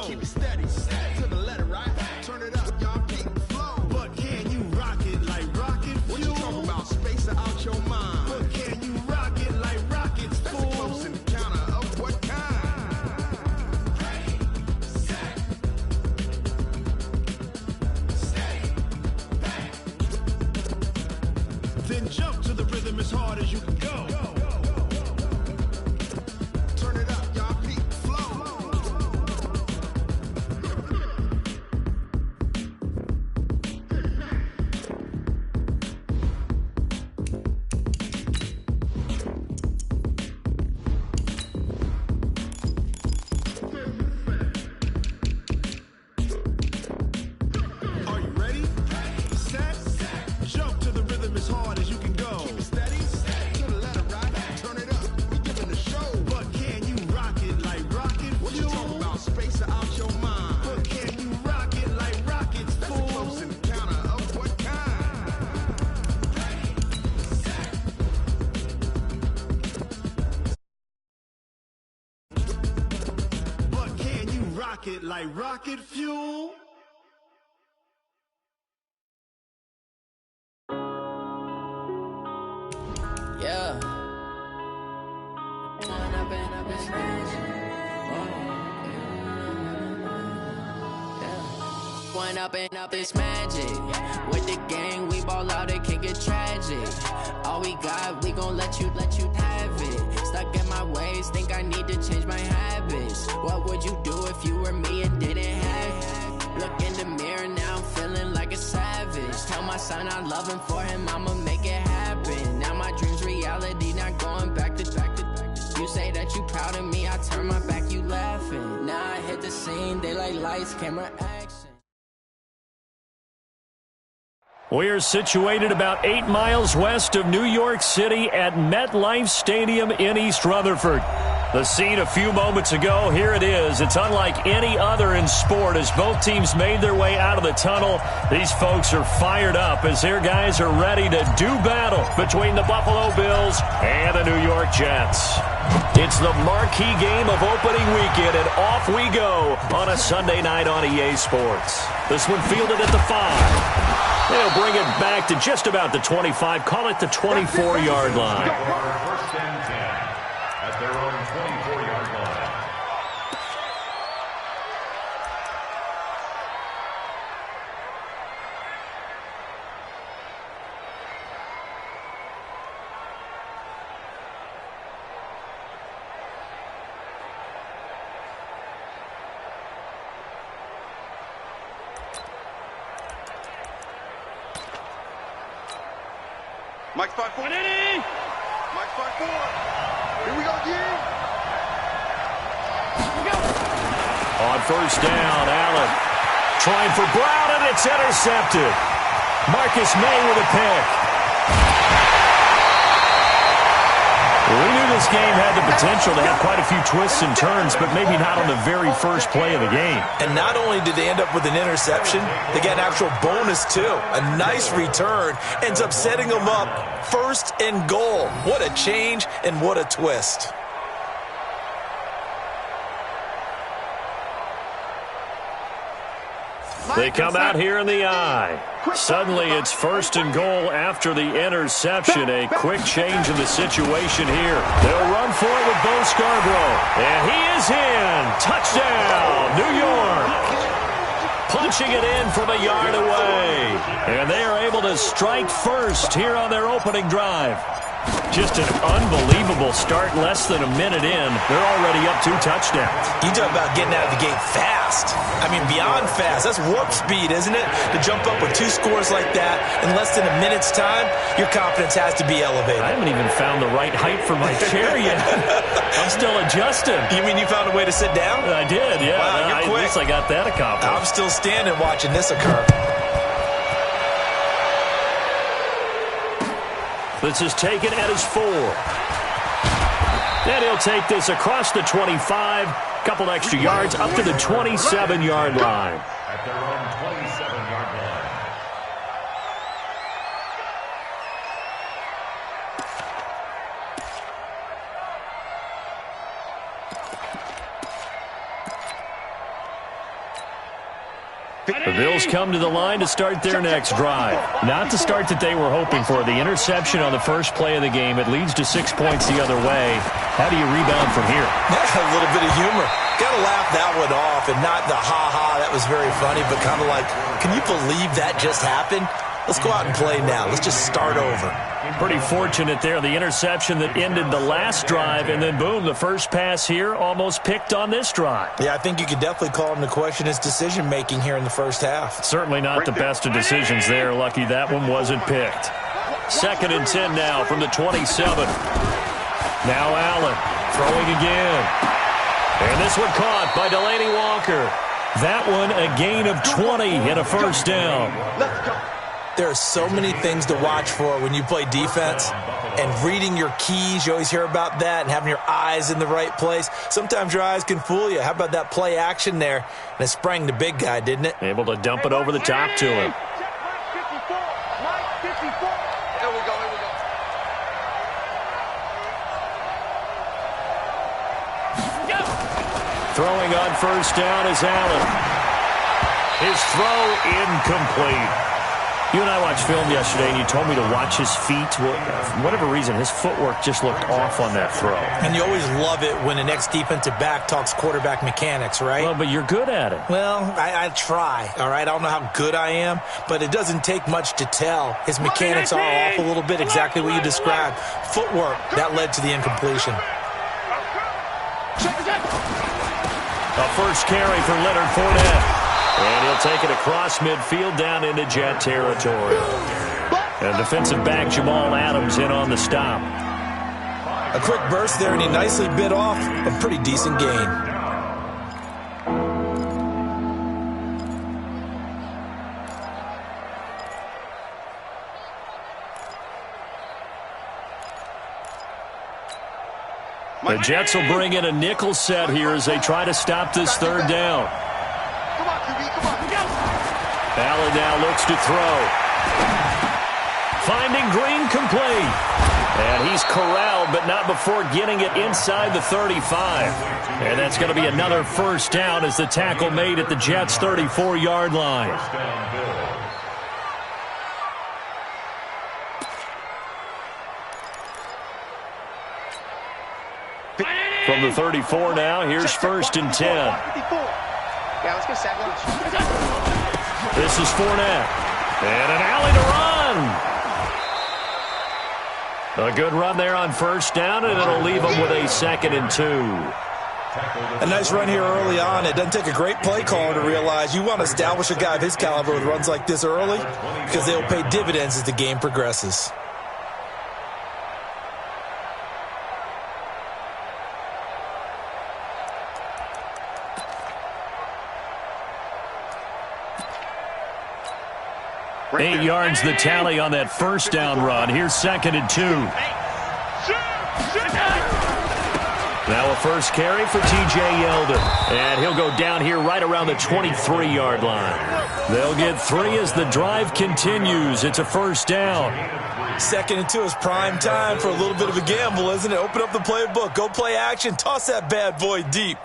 Keep it steady, to the letter, right? Turn it up, y'all keep the flow. But can you rock it like rocket fuel? What you talking about? Space out your mind. But can you rock it like rockets, fool? That's a close encounter of what kind? Ready, set, steady, bang. Then jump to the rhythm as hard as you can go. Turn it up, y'all keep the flow. Are you ready? Set, jump to the rhythm as hard as you can go. Keep it steady, to the letter, right? Turn it up, we giving the show. But can you rock it like rocket fuel? What you talking about? Space out your mind. But can you rock it like rockets, fool? That's a close encounter of what kind? But can you rock it like rocket fuel? Yeah. One up and up is magic. With the gang, we ball out, it can get tragic. All we got, we gon' let you have it. Stuck in my ways, think I need to change my habits. What would you do if you were me and didn't have it? Look in the mirror, now I'm feeling like a savage. Tell my son I love him, for him I'ma make it happen. Now my dream's reality, not going back to. You say that you proud of me, I turn my back, you laughing. Now I hit the scene, they like lights, camera, action. We're situated about 8 miles west of New York City at MetLife Stadium in East Rutherford. The scene a few moments ago, here it is. It's unlike any other in sport as both teams made their way out of the tunnel. These folks are fired up as their guys are ready to do battle between the Buffalo Bills and the New York Jets. It's the marquee game of opening weekend, and off we go on a Sunday night on EA Sports. This one fielded at the 5. They'll bring it back to just about the 25, call it the 24-yard line. First and 10 at their own 24-yard line. Mike spot 4. Mike spot 4. Here we go again. Here we go. On first down, Allen trying for Brown, and it's intercepted. Marcus May with a pick. We knew this game had the potential to have quite a few twists and turns, but maybe not on the very first play of the game. And not only did they end up with an interception, they got an actual bonus too. A nice return ends up setting them up first and goal. What a change and what a twist. They come out here in the I. Suddenly it's first and goal after the interception. A quick change in the situation here. They'll run for it with Bo Scarborough. And he is in. Touchdown, New York. Punching it in from a yard away. And they are able to strike first here on their opening drive. Just an unbelievable start. Less than a minute in, they're already up 2 touchdowns. You talk about getting out of the gate fast. I mean, beyond fast. That's warp speed, isn't it? To jump up with 2 scores like that in less than a minute's time, your confidence has to be elevated. I haven't even found the right height for my chair yet. I'm still adjusting. You mean you found a way to sit down? I did, yeah. Wow, you're quick. At least I got that accomplished. I'm still standing watching this occur. This is taken at his 4. And he'll take this across the 25. Couple extra yards up to the 27-yard line. At their own 27-yard line. The Bills come to the line to start their next drive. Not the start that they were hoping for. The interception on the first play of the game. It leads to 6 points the other way. How do you rebound from here? That's a little bit of humor. Got to laugh that one off, and not the ha-ha, that was very funny, but kind of like, can you believe that just happened? Let's go out and play now. Let's just start over. Pretty fortunate there. The interception that ended the last drive, and then boom, the first pass here almost picked on this drive. Yeah, I think you could definitely call him to question his decision-making here in the first half. Certainly not the best of decisions there. Lucky that one wasn't picked. 2nd and 10 now from the 27. Now Allen throwing again. And this one caught by Delaney Walker. That one a gain of 20 and a first down. There are so many things to watch for when you play defense, and reading your keys, you always hear about that, and having your eyes in the right place. Sometimes your eyes can fool you. How about that play action there? And it sprang the big guy, didn't it? Able to dump it over the top to him. Throwing on first down is Allen. His throw incomplete. You and I watched film yesterday, and you told me to watch his feet. Well, for whatever reason, his footwork just looked off on that throw. And you always love it when an ex-defensive back talks quarterback mechanics, right? Well, but you're good at it. Well, I try, all right? I don't know how good I am, but it doesn't take much to tell. His mechanics are off a little bit, exactly what you described. Footwork, that led to the incompletion. A first carry for Leonard Fournette. And he'll take it across midfield down into Jet territory. And defensive back Jamal Adams in on the stop. A quick burst there, and he nicely bit off a pretty decent gain. The Jets will bring in a nickel set here as they try to stop this third down. Allen now looks to throw. Finding Green complete. And he's corralled, but not before getting it inside the 35. And that's going to be another first down as the tackle made at the Jets' 34-yard line. From the 34 now, here's 1st and 10. Yeah, let's get sack lunch. This is Fournette. And an alley to run. A good run there on first down, and it'll leave them with a 2nd and 2. A nice run here early on. It doesn't take a great play caller to realize you want to establish a guy of his caliber with runs like this early, because they'll pay dividends as the game progresses. Eight yards the tally on that first down run. Here's 2nd and 2. Now a first carry for T.J. Yeldon. And he'll go down here right around the 23-yard line. They'll get 3 as the drive continues. It's a first down. 2nd and 2 is prime time for a little bit of a gamble, isn't it? Open up the playbook. Go play action. Toss that bad boy deep.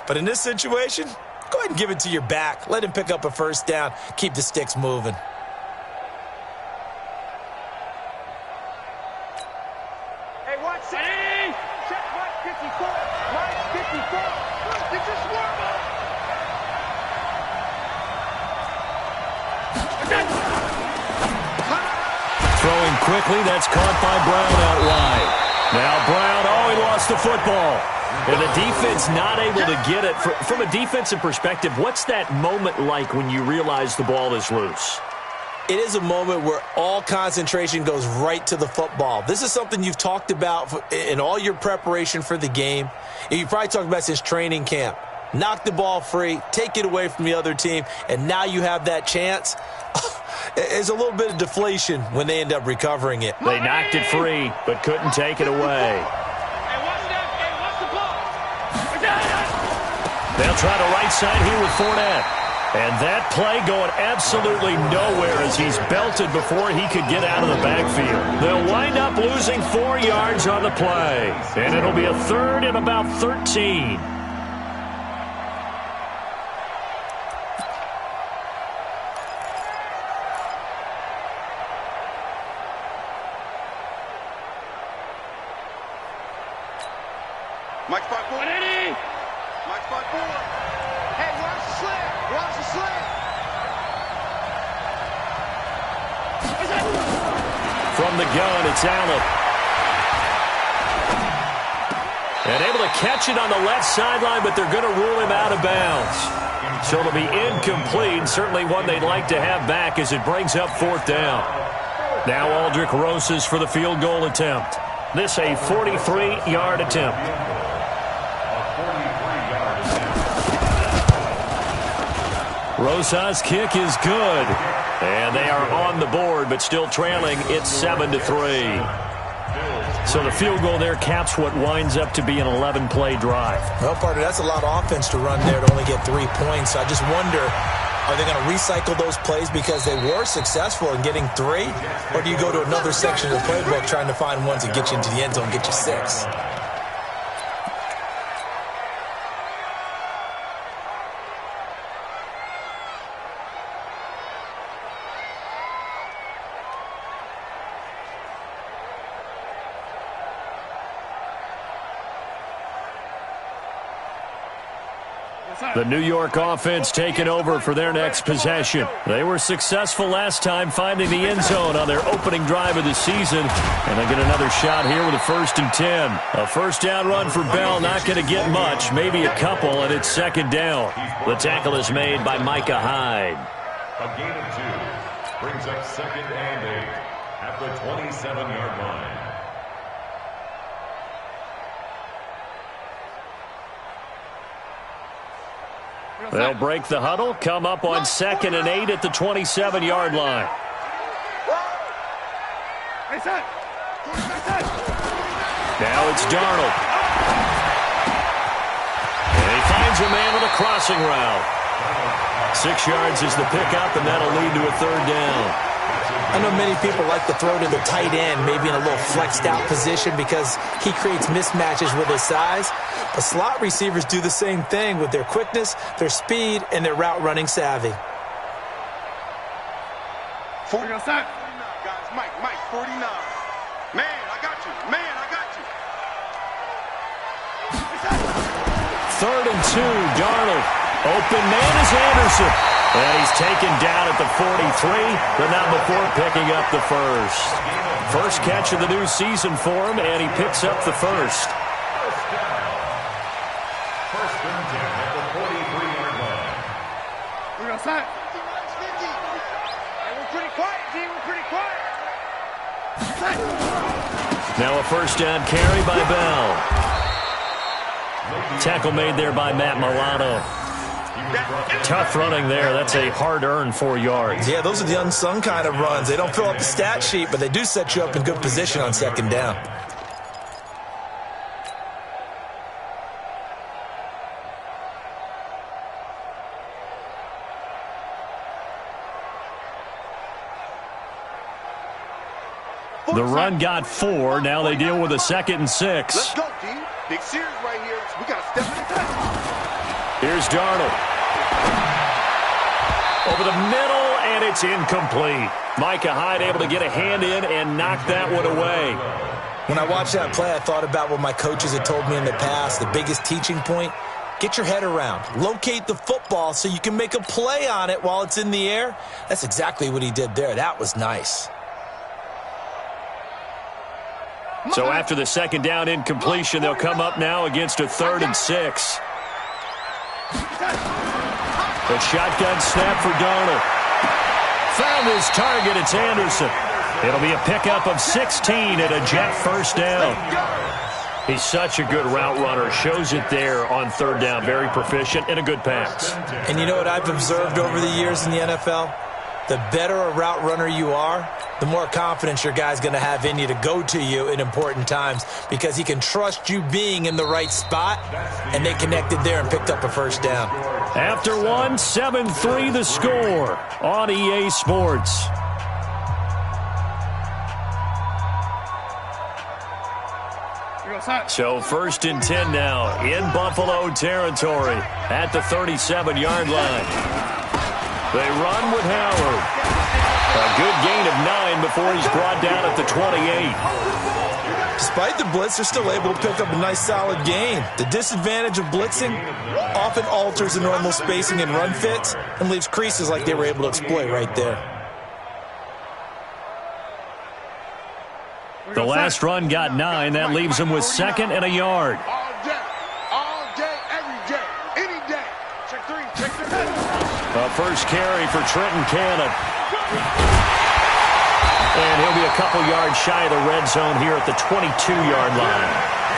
But in this situation, go ahead and give it to your back. Let him pick up a first down. Keep the sticks moving. Throwing quickly, that's caught by Brown out wide. Now Brown, he lost the football. And the defense not able to get it. From a defensive perspective, what's that moment like when you realize the ball is loose? It is a moment where all concentration goes right to the football. This is something you've talked about in all your preparation for the game. And you probably talked about since training camp. Knock the ball free, take it away from the other team, and now you have that chance. There's a little bit of deflation when they end up recovering it. They knocked it free, but couldn't take it away. They'll try the right side here with Fournette. And that play going absolutely nowhere as he's belted before he could get out of the backfield. They'll wind up losing 4 yards on the play. And it'll be a 3rd and about 13. Mike 5-4. Mike 5-4. Hey, watch the slant. Watch the slant. From the gun, it's Allen. And able to catch it on the left sideline, but they're going to rule him out of bounds. So it'll be incomplete, certainly one they'd like to have back as it brings up 4th down. Now Aldrich Rosas for the field goal attempt. This a 43-yard attempt. Rosas' kick is good. And they are on the board, but still trailing. It's 7-3. So the field goal there caps what winds up to be an 11-play drive. Well, partner, that's a lot of offense to run there to only get 3 points. I just wonder, are they going to recycle those plays because they were successful in getting 3? Or do you go to another section of the playbook trying to find ones that get you into the end zone and get you 6? The New York offense taking over for their next possession. They were successful last time finding the end zone on their opening drive of the season. And they get another shot here with a 1st and 10. A first down run for Bell, not going to get much, maybe a couple, and it's 2nd down. The tackle is made by Micah Hyde. A gain of 2 brings up 2nd and 8 at the 27-yard line. They'll break the huddle, come up on 2nd and 8 at the 27-yard line. Now it's Darnold. And he finds a man with a crossing route. 6 yards is the pickup, and that'll lead to a 3rd down. I know many people like to throw to the tight end, maybe in a little flexed out position because he creates mismatches with his size. But slot receivers do the same thing with their quickness, their speed, and their route running savvy. 49, guys. Mike, 49. Man, I got you. Man, I got you. 3rd and 2, Darnold. Open man is Anderson. And he's taken down at the 43, but not before picking up the first. First catch of the new season for him, and he picks up the first. First and 10 at the 43-yard line. We're outside. 50. Hey, we're pretty quiet, team. We're pretty quiet. Now a first down carry by Bell. Tackle made there by Matt Milano. Tough running there. That's a hard-earned 4 yards. Yeah, those are the unsung kind of runs. They don't fill up the stat sheet, but they do set you up in good position on 2nd down. The run got 4. Now they deal with a 2nd and 6. Let's go, D. Big series right here. We got to step in the time. Here's Darnold. Over the middle, and it's incomplete. Micah Hyde able to get a hand in and knock that one away. When I watched that play, I thought about what my coaches had told me in the past. The biggest teaching point, get your head around. Locate the football so you can make a play on it while it's in the air. That's exactly what he did there. That was nice. So after the 2nd down incompletion, they'll come up now against a 3rd and 6. The shotgun snap for Darnold. Found his target. It's Anderson. It'll be a pickup of 16 and a jet first down. He's such a good route runner. Shows it there on 3rd down. Very proficient and a good pass. And you know what I've observed over the years in the NFL? The better a route runner you are, the more confidence your guy's going to have in you to go to you in important times because he can trust you being in the right spot, and they connected there and picked up a first down. After 1, 7-3 the score on EA Sports. So 1st and 10 now in Buffalo territory at the 37-yard line. They run with Howard. A good gain of 9 before he's brought down at the 28. Despite the blitz, they're still able to pick up a nice solid gain. The disadvantage of blitzing often alters the normal spacing and run fits and leaves creases like they were able to exploit right there. The last run got 9. That leaves him with 2nd and a yard. All day, every day, any day. Check 3, check 3. The first carry for Trenton Cannon. And he'll be a couple yards shy of the red zone here at the 22-yard line.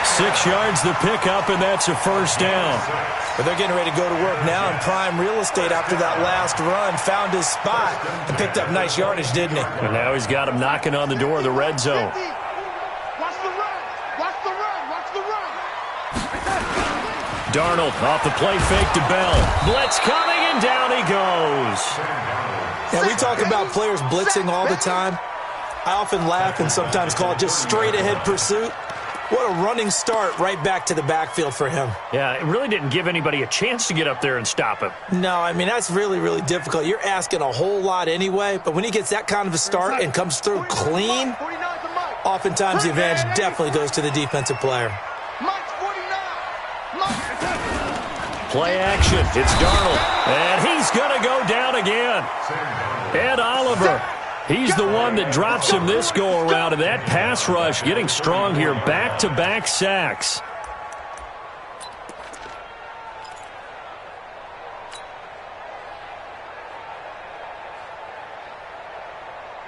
6 yards the pickup, and that's a first down. But they're getting ready to go to work now in prime real estate after that last run. Found his spot and picked up nice yardage, didn't he? And now he's got him knocking on the door of the red zone. Watch the run. Watch the run. Watch the run. Darnold off the play fake to Bell. Blitz coming, and down he goes. Yeah, we talk about players blitzing all the time. I often laugh and sometimes call it just straight-ahead pursuit. What a running start right back to the backfield for him. Yeah, it really didn't give anybody a chance to get up there and stop him. No, I mean, that's really, really difficult. You're asking a whole lot anyway, but when he gets that kind of a start and comes through clean, oftentimes the advantage definitely goes to the defensive player. Play action. It's Darnold. And he's going to go down again. Ed Oliver. He's the one that drops him this go-around, and that pass rush getting strong here. Back-to-back sacks.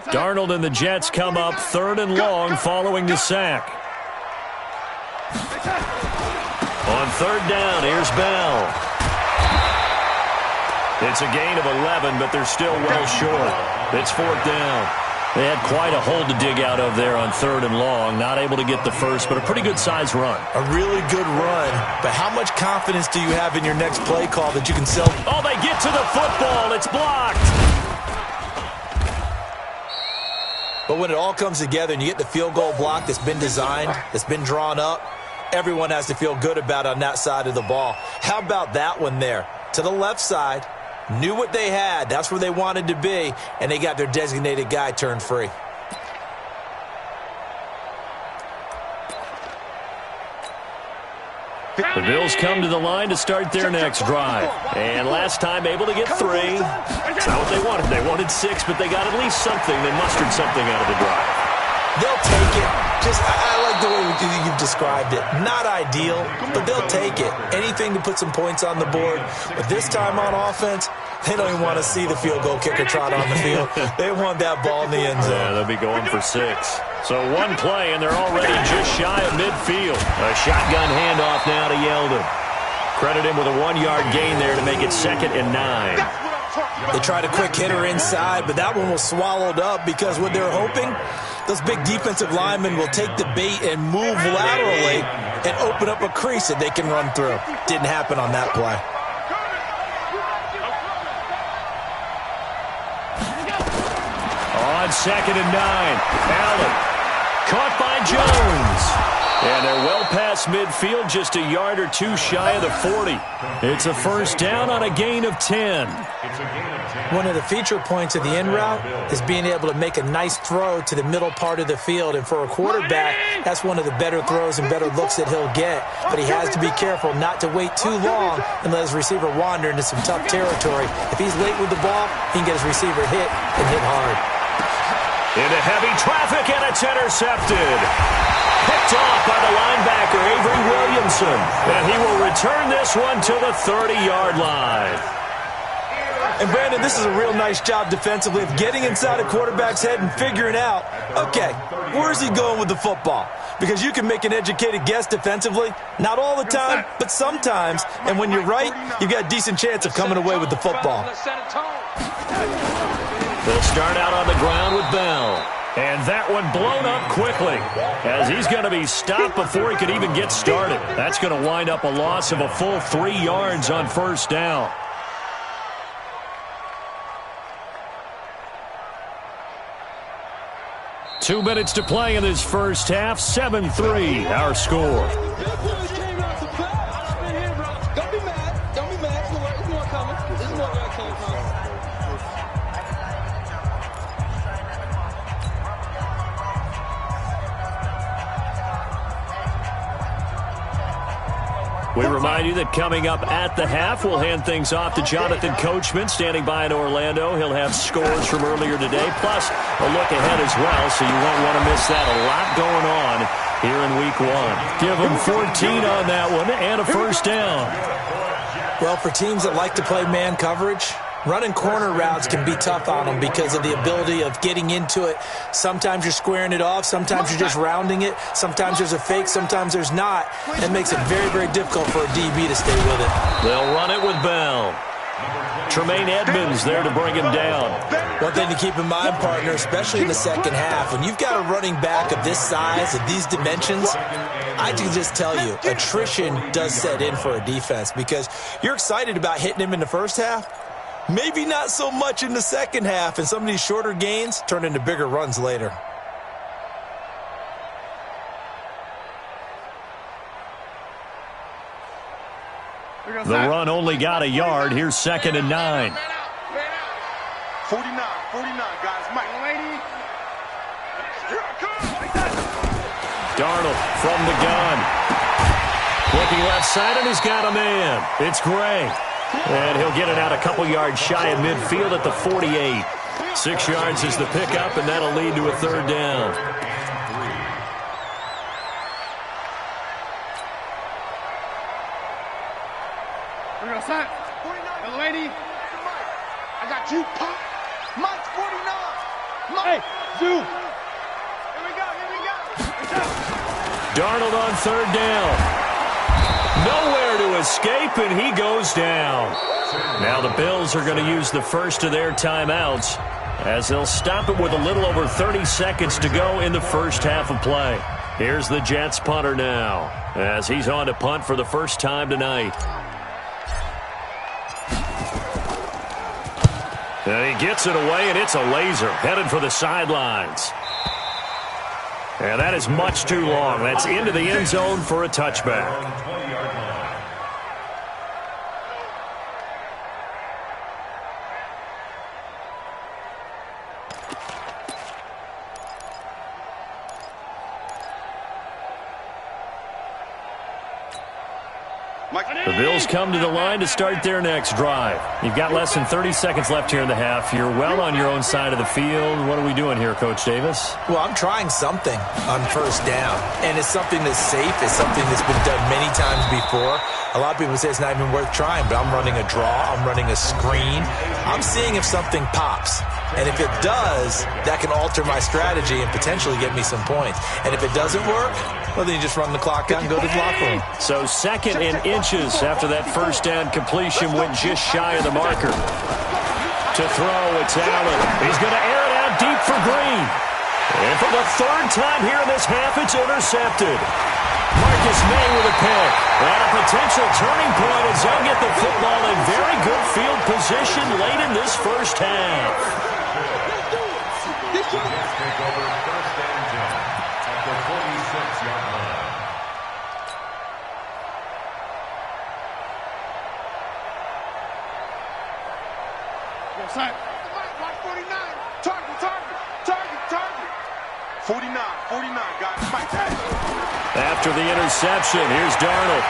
Darnold and the Jets come up 3rd and long following the sack. On 3rd down, here's Bell. It's a gain of 11, but they're still well short. It's 4th down. They had quite a hole to dig out of there on 3rd and long. Not able to get the first, but a pretty good-sized run. A really good run, but how much confidence do you have in your next play call that you can sell? Oh, they get to the football. It's blocked. But when it all comes together and you get the field goal block that's been designed, that's been drawn up, everyone has to feel good about it on that side of the ball. How about that one there? To the left side. Knew what they had. That's where they wanted to be, and they got their designated guy turned free. The Bills come to the line to start their next drive. And last time able to get 3. That's not what they wanted. They wanted 6, but they got at least something. They mustered something out of the drive. They'll take it. I like the way you've described it. Not ideal, but they'll take it. Anything to put some points on the board. But this time on offense, they don't even want to see the field goal kicker trot on the field. They want that ball in the end zone. Yeah, they'll be going for 6. So one play, and they're already just shy of midfield. A shotgun handoff now to Yeldon. Credit him with a 1-yard gain there to make it 2nd and 9. They tried a quick hitter inside, but that one was swallowed up because what they're hoping, those big defensive linemen will take the bait and move laterally and open up a crease that they can run through. Didn't happen on that play. On 2nd and 9, Allen caught by Jones. And they're well past midfield, just a yard or 2 shy of the 40. It's a first down on a gain of 10. One of the feature points of the in route is being able to make a nice throw to the middle part of the field. And for a quarterback, that's one of the better throws and better looks that he'll get. But he has to be careful not to wait too long and let his receiver wander into some tough territory. If he's late with the ball, he can get his receiver hit and hit hard. Into heavy traffic, and it's intercepted. Picked off by the linebacker, Avery Williamson. And he will return this one to the 30-yard line. And, Brandon, this is a real nice job defensively of getting inside a quarterback's head and figuring out, okay, where's he going with the football? Because you can make an educated guess defensively. Not all the time, but sometimes. And when you're right, you've got a decent chance of coming away with the football. They'll start out on the ground with Bell. And that one blown up quickly as he's going to be stopped before he could even get started. That's going to wind up a loss of a full 3 yards on first down. Two minutes to play in this first half. 7-3, our score. We remind you that coming up at the half, we'll hand things off to Jonathan Coachman, standing by in Orlando. He'll have scores from earlier today, plus a look ahead as well, so you won't want to miss that. A lot going on here in Week 1. Give him 14 on that one and a first down. Well, for teams that like to play man coverage, running corner routes can be tough on them because of the ability of getting into it. Sometimes you're squaring it off. Sometimes you're just rounding it. Sometimes there's a fake. Sometimes there's not. It makes it very, very difficult for a DB to stay with it. They'll run it with Bell. Tremaine Edmonds there to bring him down. One thing to keep in mind, partner, especially in the second half, when you've got a running back of this size, of these dimensions, I can just tell you, attrition does set in for a defense because you're excited about hitting him in the first half. Maybe not so much in the second half, and some of these shorter gains turn into bigger runs later. The run only got a yard. Here's 2nd and 9. 49, guys. Mike. Darnold from the gun. Looking left side, and he's got a man. It's Gray. And he'll get it out a couple yards shy of midfield at the 48. 6 yards is the pickup, and that'll lead to a third down. We're going to set. 49. Lady. I got you, Pop. Mike, 49. Mike. Hey, Zoo. Here we go. Darnold on third down. Nowhere to escape, and he goes down. Now the Bills are going to use the first of their timeouts as they'll stop it with a little over 30 seconds to go in the first half of play. Here's the Jets punter now as he's on to punt for the first time tonight. And he gets it away, and it's a laser headed for the sidelines. And that is much too long. That's into the end zone for a touchback. The Bills come to the line to start their next drive. You've got less than 30 seconds left here in the half. You're well on your own side of the field. What are we doing here, Coach Davis? Well, I'm trying something on first down, and it's something that's safe. It's something that's been done many times before. A lot of people say it's not even worth trying, but I'm running a draw. I'm running a screen. I'm seeing if something pops. And if it does, that can alter my strategy and potentially get me some points. And if it doesn't work, well, then you just run the clock out and go to the locker room. So 2nd and inches after that first down completion went just shy of the marker. To throw, it's Allen. He's going to air it out deep for Green. And for the third time here in this half, it's intercepted. Marcus May with a pick. And a potential turning point as they'll get the football in very good field position late in this first half. Jets take over 1st and 10 at the 46-yard line. Mike, 49. Target. 49, guys. Mike. After the interception, here's Darnold.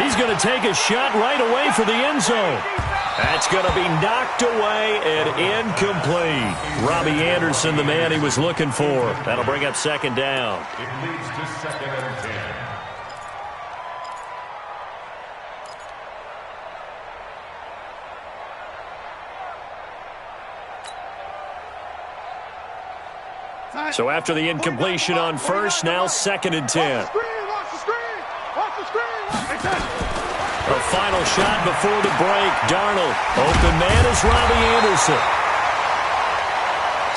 He's going to take a shot right away for the end zone. That's going to be knocked away and incomplete. Robbie Anderson, the man he was looking for. That'll bring up 2nd down. It leads to 2nd and 10. So after the incompletion on first, now 2nd and 10. A final shot before the break. Darnold. Open man is Robbie Anderson.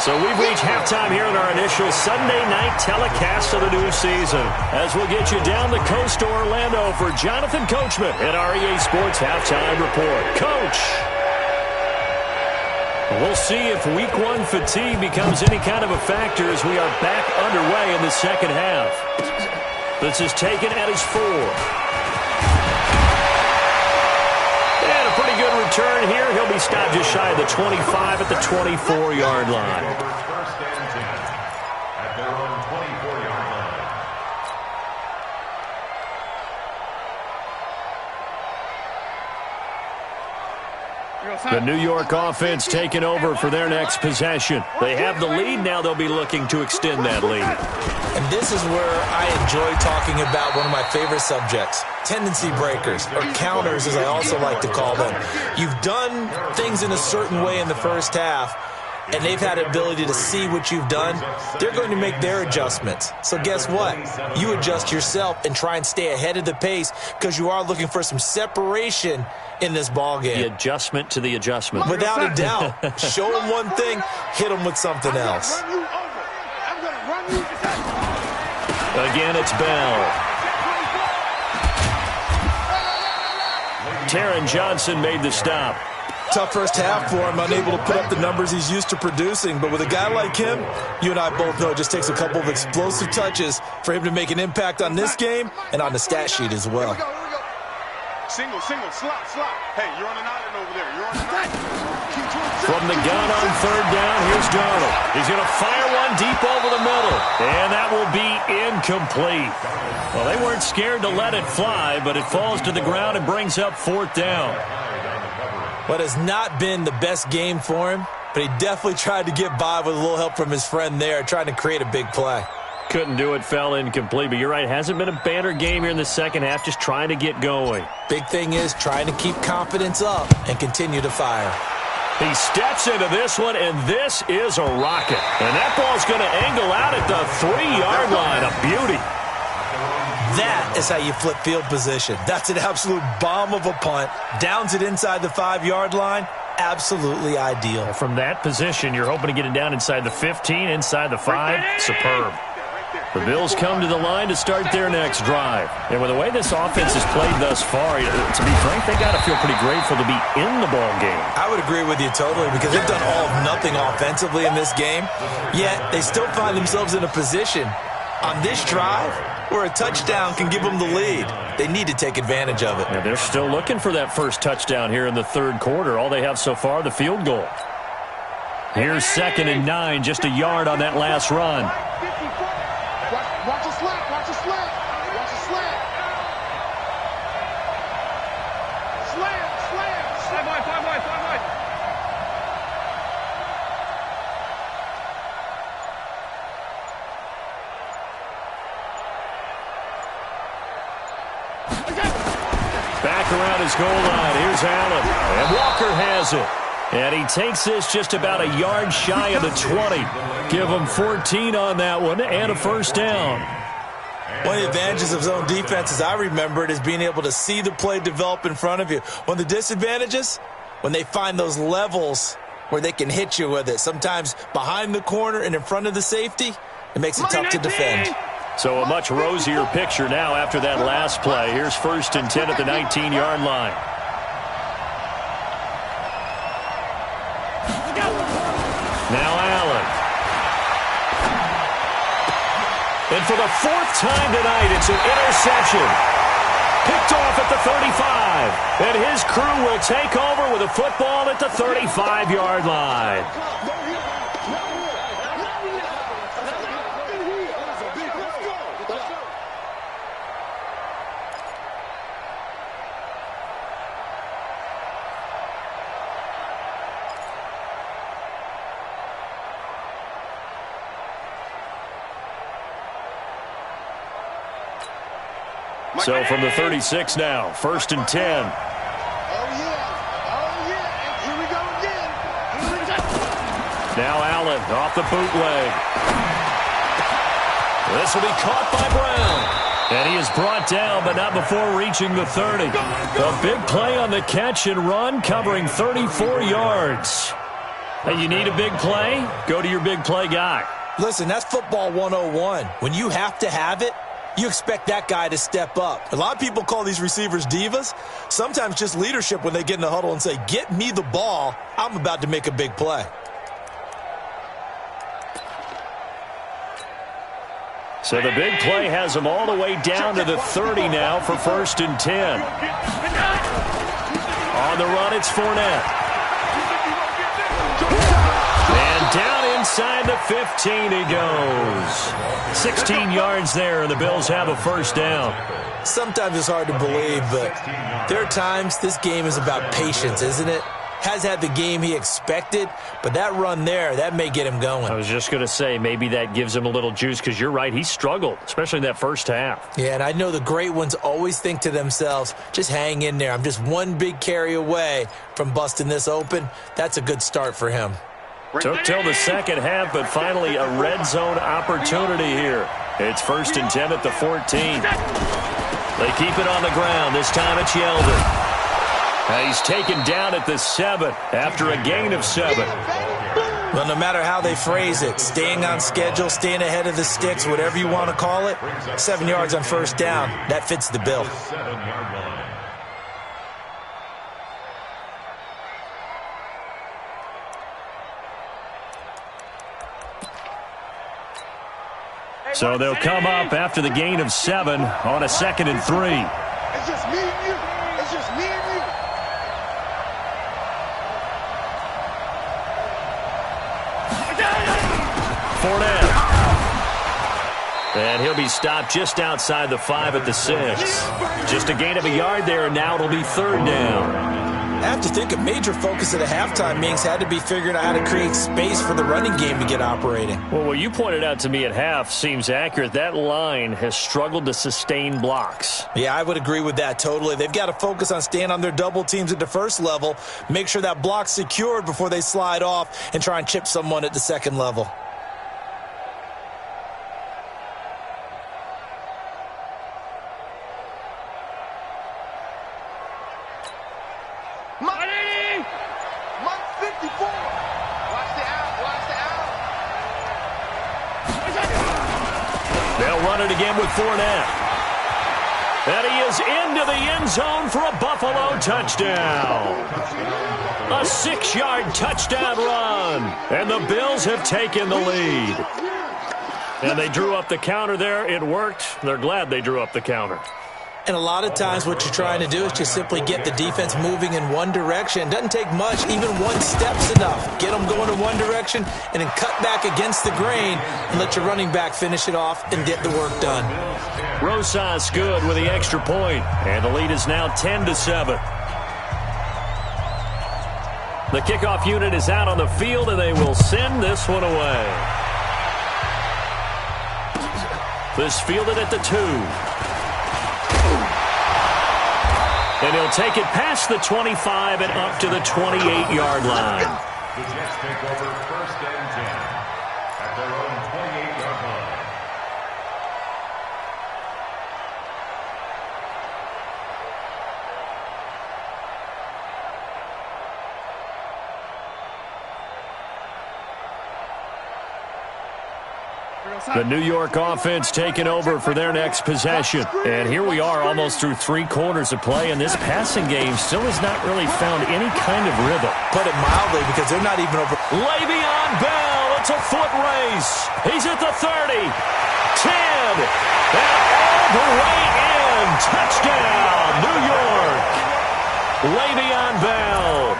So we've reached halftime here in our initial Sunday night telecast of the new season. As we'll get you down the coast to Orlando for Jonathan Coachman at our EA Sports Halftime Report. Coach. We'll see if Week 1 fatigue becomes any kind of a factor as we are back underway in the second half. This is taken at his 4. And a pretty good return here. He'll be stopped just shy of the 25 at the 24-yard line. 1st and 10 at their own 24-yard line. The New York offense taking over for their next possession. They have the lead. Now they'll be looking to extend that lead. And this is where I enjoy talking about one of my favorite subjects, tendency breakers, or counters as I also like to call them. You've done things in a certain way in the first half, and they've had the ability to see what you've done. They're going to make their adjustments. So guess what? You adjust yourself and try and stay ahead of the pace because you are looking for some separation in this ball game. The adjustment to the adjustment. Without a doubt. Show them one thing, hit them with something else. Again, it's Bell. Taron Johnson made the stop. Tough first half for him, unable to put up the numbers he's used to producing. But with a guy like him, you and I both know it just takes a couple of explosive touches for him to make an impact on this game and on the stat sheet as well. Single, slot. Hey, you're on an island over there. You're on an island. From the gun on third down, here's Darnold. He's going to fire one deep over the middle, and that will be incomplete. Well, they weren't scared to let it fly, but it falls to the ground and brings up fourth down. What has not been the best game for him, but he definitely tried to get by with a little help from his friend there, trying to create a big play. Couldn't do it, fell incomplete, but you're right, hasn't been a banner game here in the second half, just trying to get going. Big thing is trying to keep confidence up and continue to fire. He steps into this one, and this is a rocket. And that ball's going to angle out at the 3-yard line. A beauty. That is how you flip field position. That's an absolute bomb of a punt. Downs it inside the 5-yard line. Absolutely ideal. From that position, you're hoping to get it down inside the 15, inside the 5. Superb. The Bills come to the line to start their next drive. And with the way this offense has played thus far, to be frank, they got to feel pretty grateful to be in the ball game. I would agree with you totally because they've done all of nothing offensively in this game, yet they still find themselves in a position on this drive where a touchdown can give them the lead. They need to take advantage of it. Yeah, they're still looking for that first touchdown here in the third quarter. All they have so far, the field goal. Here's 2nd and 9, just a yard on that last run. Watch a slant. Watch a slant. Watch a slant. Slant. 5 wide. Back around his goal line. Here's Allen. And Walker has it. And he takes this just about a yard shy of the 20. Give him 14 on that one and a first down. One of the advantages of zone defense, as I remember it, is being able to see the play develop in front of you. One of the disadvantages, when they find those levels where they can hit you with it, sometimes behind the corner and in front of the safety, it makes it tough to defend. So a much rosier picture now after that last play. Here's 1st and 10 at the 19-yard line. Now Allen. And for the 4th time tonight, it's an interception. Picked off at the 35. And his crew will take over with a football at the 35-yard line. So from the 36 now, 1st and 10. Oh, yeah. And here we go again. Now Allen off the bootleg. This will be caught by Brown. And he is brought down, but not before reaching the 30. A big play on the catch and run, covering 34 yards. Hey, you need a big play? Go to your big play guy. Listen, that's football 101. When you have to have it, you expect that guy to step up. A lot of people call these receivers divas. Sometimes just leadership when they get in the huddle and say, get me the ball. I'm about to make a big play. So the big play has them all the way down to the 30 now for 1st and 10. On the run, it's Fournette. And down inside the 15 he goes. 16 yards there, and the Bills have a first down. Sometimes it's hard to believe, but there are times this game is about patience, isn't it? has had the game he expected, but that run there, that may get him going. I was just going to say, maybe that gives him a little juice, because you're right, he struggled, especially in that first half. Yeah, and I know the great ones always think to themselves, just hang in there. I'm just one big carry away from busting this open. That's a good start for him. Took till the second half, but finally a red zone opportunity here. It's 1st and 10 at the 14. They keep it on the ground. This time it's Yeldon. He's taken down at the 7 after a gain of 7. Well, no matter how they phrase it, staying on schedule, staying ahead of the sticks, whatever you want to call it, 7 yards on first down, that fits the bill. So they'll come up after the gain of 7 on a 2nd and 3. It's just me and you. It's just me and you. Fournette. And he'll be stopped just outside the 5 at the 6. Just a gain of a yard there, and now it'll be 3rd down. I have to think a major focus of the halftime meetings had to be figuring out how to create space for the running game to get operating. Well, what you pointed out to me at half seems accurate. That line has struggled to sustain blocks. Yeah, I would agree with that totally. They've got to focus on staying on their double teams at the first level, make sure that block's secured before they slide off and try and chip someone at the second level. Again with Fournette. And he is into the end zone for a Buffalo touchdown. A 6-yard touchdown run. And the Bills have taken the lead. And they drew up the counter there. It worked. They're glad they drew up the counter. And a lot of times what you're trying to do is just simply get the defense moving in one direction. It doesn't take much. Even one step's enough. Get them going in one direction and then cut back against the grain and let your running back finish it off and get the work done. Rosas good with the extra point. And the lead is now 10-7. The kickoff unit is out on the field, and they will send this one away. This fielded at the 2. And he'll take it past the 25 and up to the 28-yard line. The Jets take over 1st and 10 at their own 28-yard line. The New York offense taking over for their next possession. And here we are almost through 3 quarters of play, and this passing game still has not really found any kind of rhythm. Put it mildly, because they're not even over. Le'Veon Bell, it's a foot race. He's at the 30, 10, and all the way in. Touchdown, New York. Le'Veon Bell,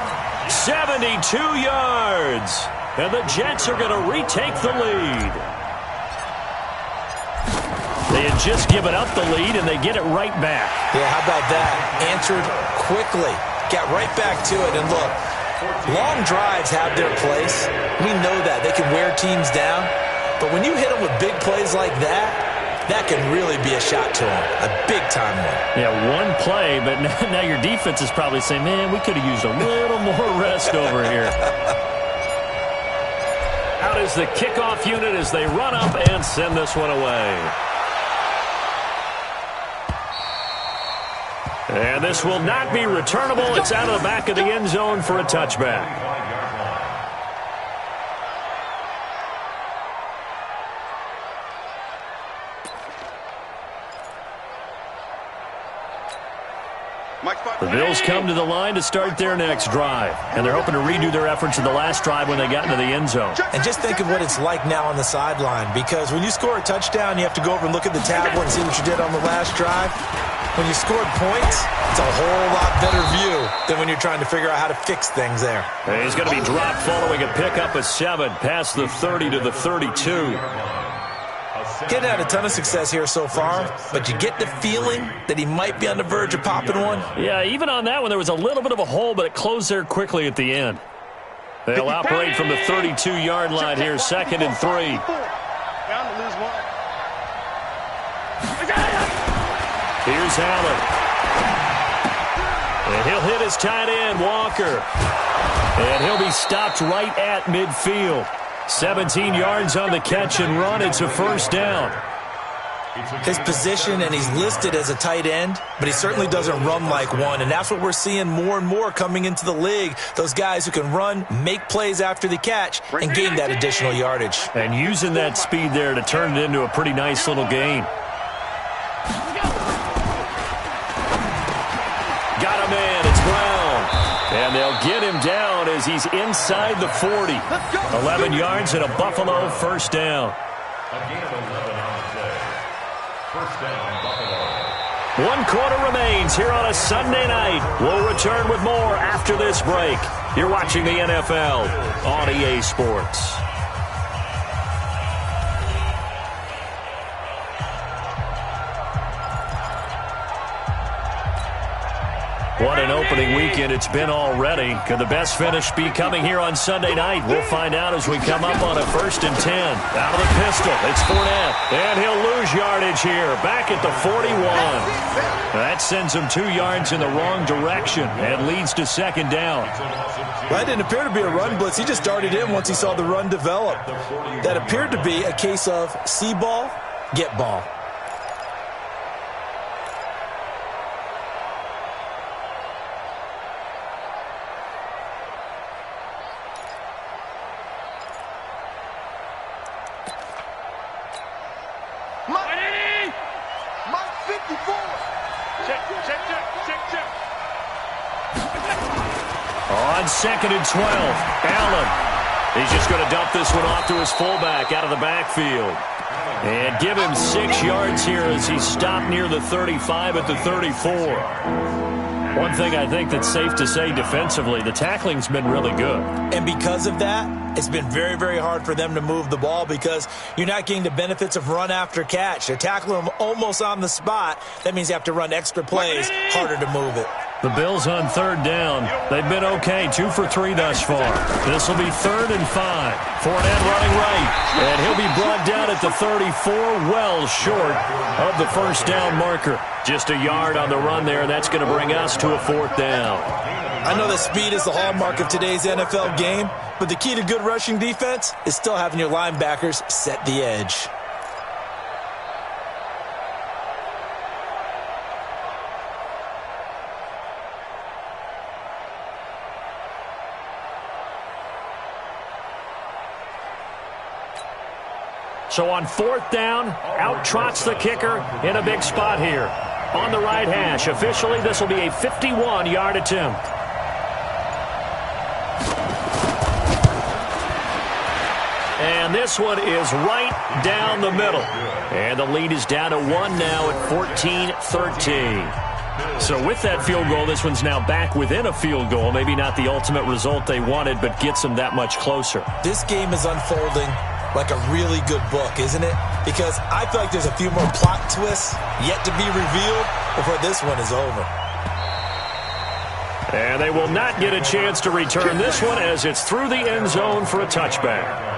72 yards. And the Jets are going to retake the lead. They had just given up the lead, and they get it right back. Yeah, how about that? Answered quickly. Got right back to it. And look, long drives have their place. We know that. They can wear teams down. But when you hit them with big plays like that, that can really be a shot to them. A big-time one. Yeah, one play, but now your defense is probably saying, man, we could have used a little more rest over here. Out is the kickoff unit as they run up and send this one away. And this will not be returnable. It's out of the back of the end zone for a touchback. The Bills come to the line to start their next drive. And they're hoping to redo their efforts in the last drive when they got into the end zone. And just think of what it's like now on the sideline. Because when you score a touchdown, you have to go over and look at the tablet and see what you did on the last drive. When you scored points, it's a whole lot better view than when you're trying to figure out how to fix things there. And he's going to be dropped following a pickup of 7 past the 30 to the 32. Getting had a ton of success here so far, but you get the feeling that he might be on the verge of popping one. Yeah, even on that one, there was a little bit of a hole, but it closed there quickly at the end. They'll operate from the 32-yard line here, 2nd and 3. Bound to lose one. Here's Allen. And he'll hit his tight end, Walker. And he'll be stopped right at midfield. 17 yards on the catch and run. It's a first down. His position, and he's listed as a tight end, but he certainly doesn't run like one, and that's what we're seeing more and more coming into the league. Those guys who can run, make plays after the catch, and gain that additional yardage. And using that speed there to turn it into a pretty nice little gain. Got a man, it's Brown. And they'll get him down as he's inside the 40. 11 yards and a Buffalo first down. A gain of 11 on the play. First down, Buffalo. 1 quarter remains here on a Sunday night. We'll return with more after this break. You're watching the NFL on EA Sports. What an opening weekend it's been already. Could the best finish be coming here on Sunday night? We'll find out as we come up on a 1st and 10. Out of the pistol, it's Fournette. And he'll lose yardage here, back at the 41. That sends him 2 yards in the wrong direction and leads to 2nd down. That didn't appear to be a run blitz. He just darted in once he saw the run develop. That appeared to be a case of see ball, get ball. On 2nd and 12, Allen. He's just going to dump this one off to his fullback out of the backfield. And give him 6 yards here as he's stopped near the 35 at the 34. One thing I think that's safe to say defensively, the tackling's been really good. And because of that, it's been very, very hard for them to move the ball because you're not getting the benefits of run after catch. They're tackling them almost on the spot. That means you have to run extra plays, harder to move it. The Bills on 3rd down. They've been okay, 2 for 3 thus far. This will be 3rd and 5. Fournette running right, and he'll be brought down at the 34, well short of the first down marker. Just a yard on the run there, and that's going to bring us to a 4th down. I know that speed is the hallmark of today's NFL game, but the key to good rushing defense is still having your linebackers set the edge. So on 4th down, out trots the kicker in a big spot here. On the right hash, officially this will be a 51-yard attempt. And this one is right down the middle. And the lead is down to 1 now at 14-13. So with that field goal, this one's now back within a field goal. Maybe not the ultimate result they wanted, but gets them that much closer. This game is unfolding like a really good book, isn't it? Because I feel like there's a few more plot twists yet to be revealed before this one is over. And they will not get a chance to return this one as it's through the end zone for a touchback.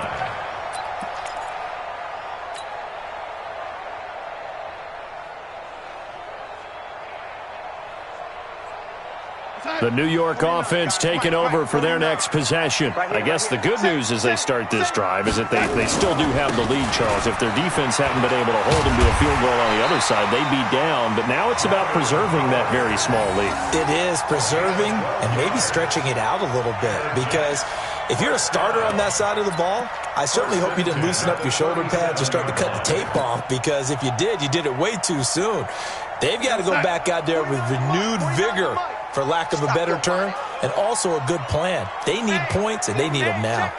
The New York offense taking over for their next possession. I guess the good news as they start this drive is that they still do have the lead, Charles. If their defense hadn't been able to hold them to a field goal on the other side, they'd be down. But now it's about preserving that very small lead. It is preserving and maybe stretching it out a little bit, because if you're a starter on that side of the ball, I certainly hope you didn't loosen up your shoulder pads or start to cut the tape off, because if you did it way too soon. They've got to go back out there with renewed vigor, for lack of a better term, and also a good plan. They need points, and they need them now.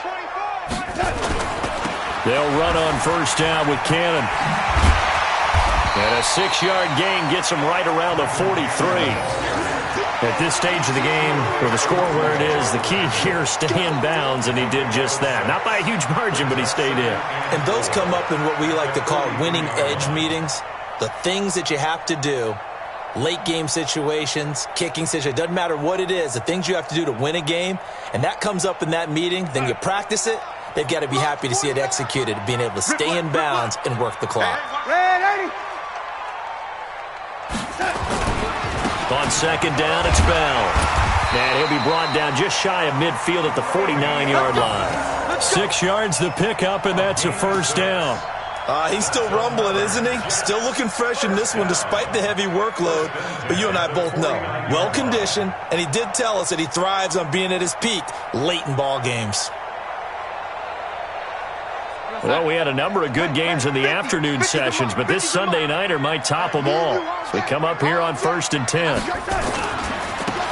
They'll run on 1st down with Cannon. And a 6-yard gain gets them right around the 43. At this stage of the game, with the score where it is, the key here is stay in bounds, and he did just that. Not by a huge margin, but he stayed in. And those come up in what we like to call winning edge meetings. The things that you have to do, late game situations, kicking situations, doesn't matter what it is, the things you have to do to win a game, and that comes up in that meeting, then you practice it, they've got to be happy to see it executed, being able to stay in bounds and work the clock. On second down, it's Bell. And he'll be brought down just shy of midfield at the 49-yard line. 6 yards the pickup, and that's a first down. He's still rumbling, isn't he? Still looking fresh in this one despite the heavy workload. But you and I both know, well-conditioned, and he did tell us that he thrives on being at his peak late in ball games. Well, we had a number of good games in the afternoon sessions, but this Sunday nighter might top them all. So we come up here on 1st and 10.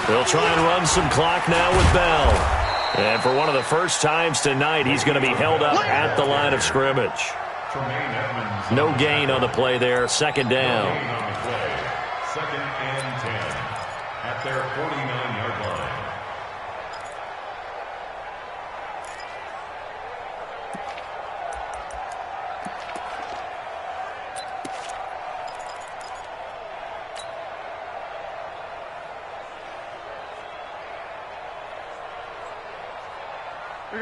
They'll try and run some clock now with Bell. And for one of the first times tonight, he's going to be held up at the line of scrimmage. No gain on the play there. Second down. Second and 10 at their 49-yard line.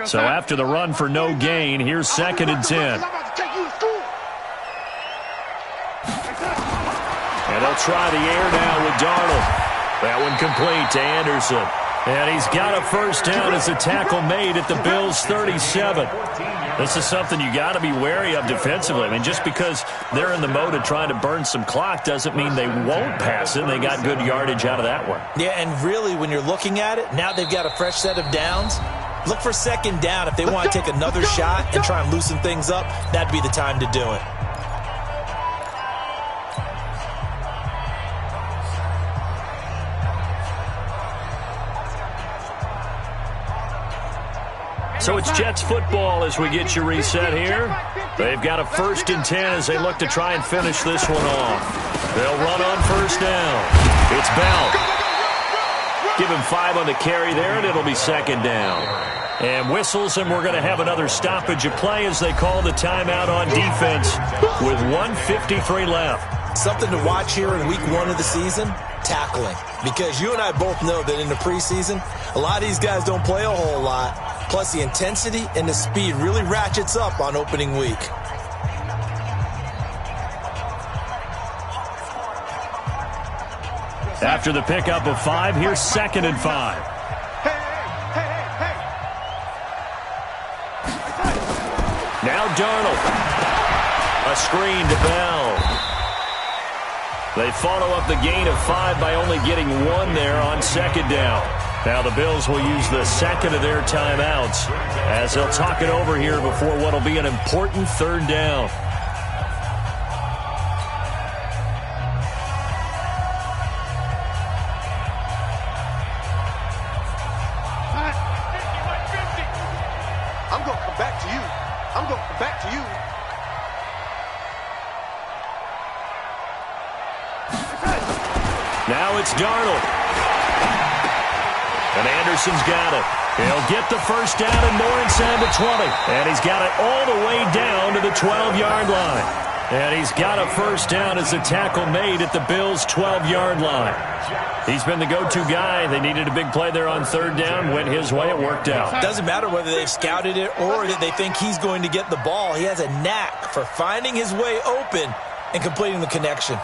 So after the run for no gain, here's 2nd and 10. And they'll try the air now with Darnold. That one complete to Anderson. And he's got a first down as a tackle made at the Bills' 37. This is something you got to be wary of defensively. I mean, just because they're in the mode of trying to burn some clock doesn't mean they won't pass it. They got good yardage out of that one. Yeah, and really, when you're looking at it, now they've got a fresh set of downs. Look for second down. If they want to take another shot and try and loosen things up, that'd be the time to do it. So it's Jets football as we get you reset here. They've got a 1st and 10 as they look to try and finish this one off. They'll run on first down. It's Bell. Give him 5 on the carry there, and it'll be second down. And whistles, and we're going to have another stoppage of play as they call the timeout on defense with 1:53 left. Something to watch here in week 1 of the season, tackling. Because you and I both know that in the preseason, a lot of these guys don't play a whole lot. Plus, the intensity and the speed really ratchets up on opening week. After the pickup of 5, here's 2nd and 5. Now Darnold. A screen to Bell. They follow up the gain of 5 by only getting 1 there on second down. Now the Bills will use the second of their timeouts as they'll talk it over here before what will be an important 3rd down. I'm going to come back to you. I'm going to come back to you. Now it's Darnold. And Anderson's got it. He'll get the first down and more inside the 20. And he's got it all the way down to the 12-yard line. And he's got a first down as a tackle made at the Bills' 12-yard line. He's been the go-to guy. They needed a big play there on 3rd down. Went his way. It worked out. Doesn't matter whether they've scouted it or that they think he's going to get the ball. He has a knack for finding his way open and completing the connection.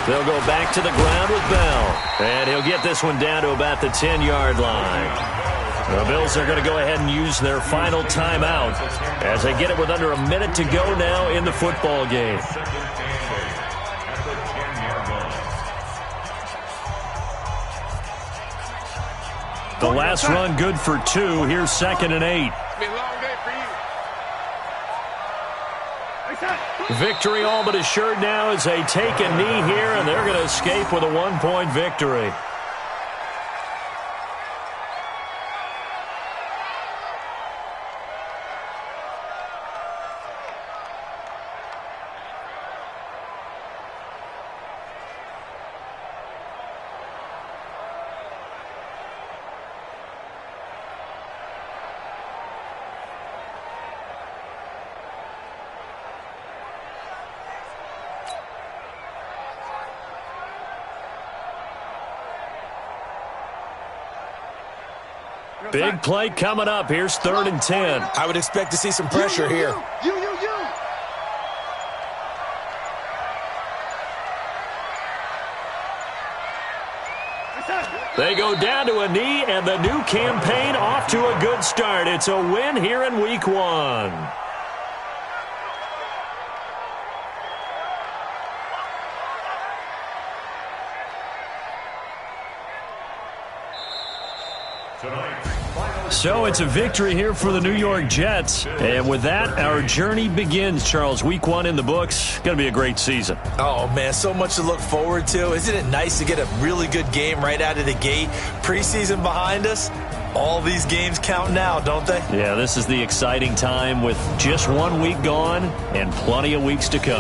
They'll go back to the ground with Bell. And he'll get this one down to about the 10-yard line. The Bills are going to go ahead and use their final timeout as they get it with under a minute to go now in the football game. The last run good for 2. Here's 2nd and 8. It's been a long day for you. Victory all but assured now as they take a knee here, and they're going to escape with a 1-point victory. Big play coming up. Here's 3rd and 10. I would expect to see some pressure here. They go down to a knee, and the new campaign off to a good start. It's a win here in Week 1. So it's a victory here for the New York Jets. And with that, our journey begins, Charles. Week 1 in the books. Going to be a great season. Oh, man, so much to look forward to. Isn't it nice to get a really good game right out of the gate? Preseason behind us. All these games count now, don't they? Yeah, this is the exciting time with just 1 week gone and plenty of weeks to come.